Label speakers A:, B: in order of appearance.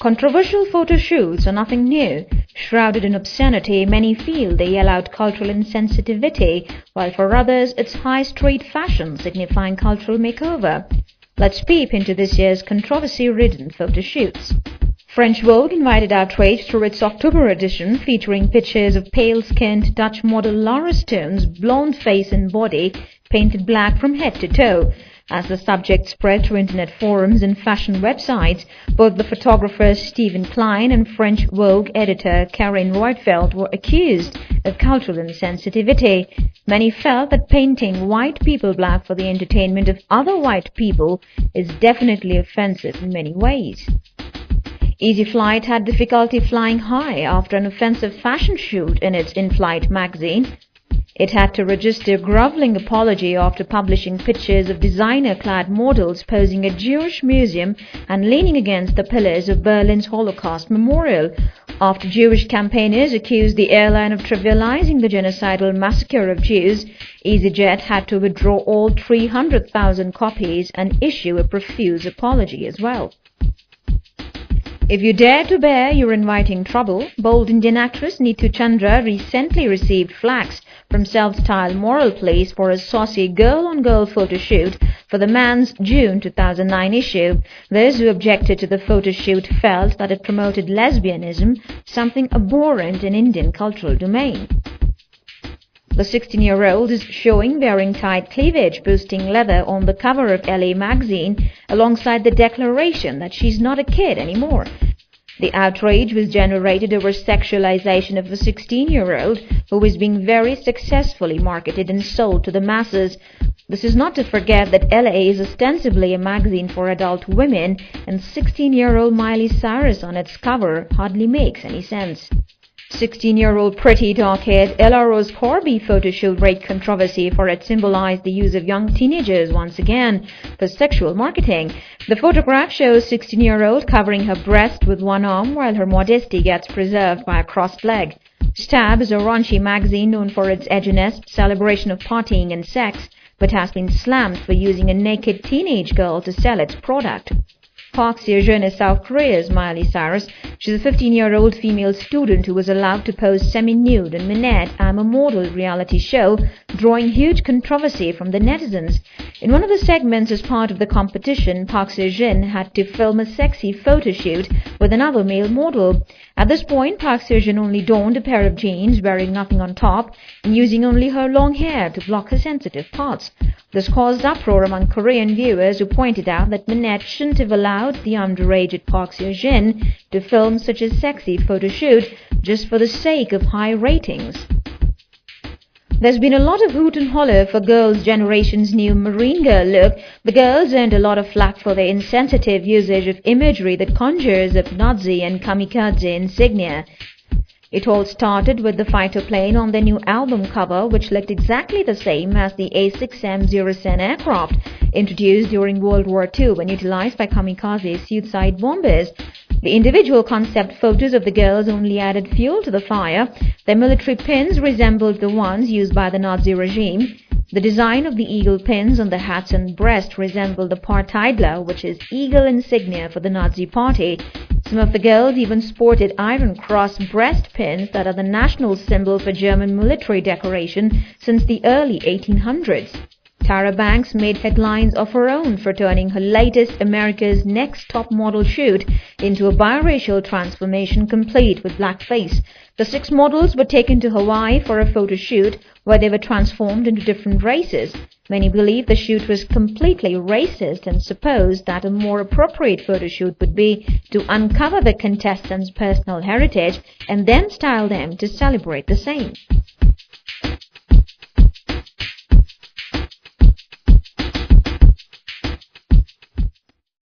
A: Controversial photo shoots are nothing new. Shrouded in obscenity, many feel they yell out cultural insensitivity, while for others it's high street fashion signifying cultural makeover. Let's peep into this year's controversy-ridden photo shoots. French Vogue invited outrage through its October edition, featuring pictures of pale-skinned Dutch model Laura Stone's blonde face and body painted black from head to toe. As the subject spread through internet forums and fashion websites, both the photographer Stephen Klein and French Vogue editor Karine Roitfeld were accused of cultural insensitivity. Many felt that painting white people black for the entertainment of other white people is definitely offensive in many ways. Easy Flight had difficulty flying high after an offensive fashion shoot in its in-flight magazine. It had to register a groveling apology after publishing pictures of designer-clad models posing at Jewish museum and leaning against the pillars of Berlin's Holocaust Memorial, after Jewish campaigners accused the airline of trivializing the genocidal massacre of Jews. EasyJet had to withdraw all 300,000 copies and issue a profuse apology as well. If you dare to bear, you're inviting trouble. Bold Indian actress Neetu Chandra recently received flack from self-styled moral police for a saucy girl-on-girl photo shoot for the Man's June 2009 issue. Those who objected to the photo shoot felt that it promoted lesbianism, something abhorrent in Indian cultural domain. The 16-year-old is showing wearing tight cleavage, boosting leather on the cover of LA magazine, alongside the declaration that she's not a kid anymore. The outrage was generated over sexualization of a 16-year-old who is being very successfully marketed and sold to the masses. This is not to forget that LA is ostensibly a magazine for adult women, and 16-year-old Miley Cyrus on its cover hardly makes any sense. 16-year-old pretty dark-haired Ella Rose Corby photo shoot raised controversy for it symbolized the use of young teenagers once again for sexual marketing. The photograph shows 16-year-old covering her breast with one arm while her modesty gets preserved by a crossed leg. Stab is a raunchy magazine known for its edginess, celebration of partying and sex, but has been slammed for using a naked teenage girl to sell its product. Park Seo-joon is South Korea's Miley Cyrus. She's a 15-year-old female student who was allowed to pose semi-nude in Minette, I'm a Model reality show, drawing huge controversy from the netizens. In one of the segments as part of the competition, Park Seo-joon had to film a sexy photo shoot with another male model. At this point, Park Seo-joon only donned a pair of jeans, wearing nothing on top, and using only her long hair to block her sensitive parts. This caused uproar among Korean viewers who pointed out that Minette shouldn't have allowed the underage Park Seo-joon to film such a sexy photo shoot just for the sake of high ratings. There's been a lot of hoot and holler for Girls' Generation's new Marine Girl look. The girls earned a lot of flack for their insensitive usage of imagery that conjures up Nazi and kamikaze insignia. It all started with the fighter plane on their new album cover, which looked exactly the same as the A6M Zircon aircraft, introduced during World War II and utilized by kamikaze suicide bombers. The individual concept photos of the girls only added fuel to the fire. Their military pins resembled the ones used by the Nazi regime. The design of the eagle pins on the hats and breast resembled the Parteidler, which is eagle insignia for the Nazi party. Some of the girls even sported Iron Cross breast pins that are the national symbol for German military decoration since the early 1800s. Tyra Banks made headlines of her own for turning her latest America's Next Top Model shoot into a biracial transformation complete with blackface. The 6 models were taken to Hawaii for a photo shoot where they were transformed into different races. Many believe the shoot was completely racist and suppose that a more appropriate photo shoot would be to uncover the contestants' personal heritage and then style them to celebrate the same.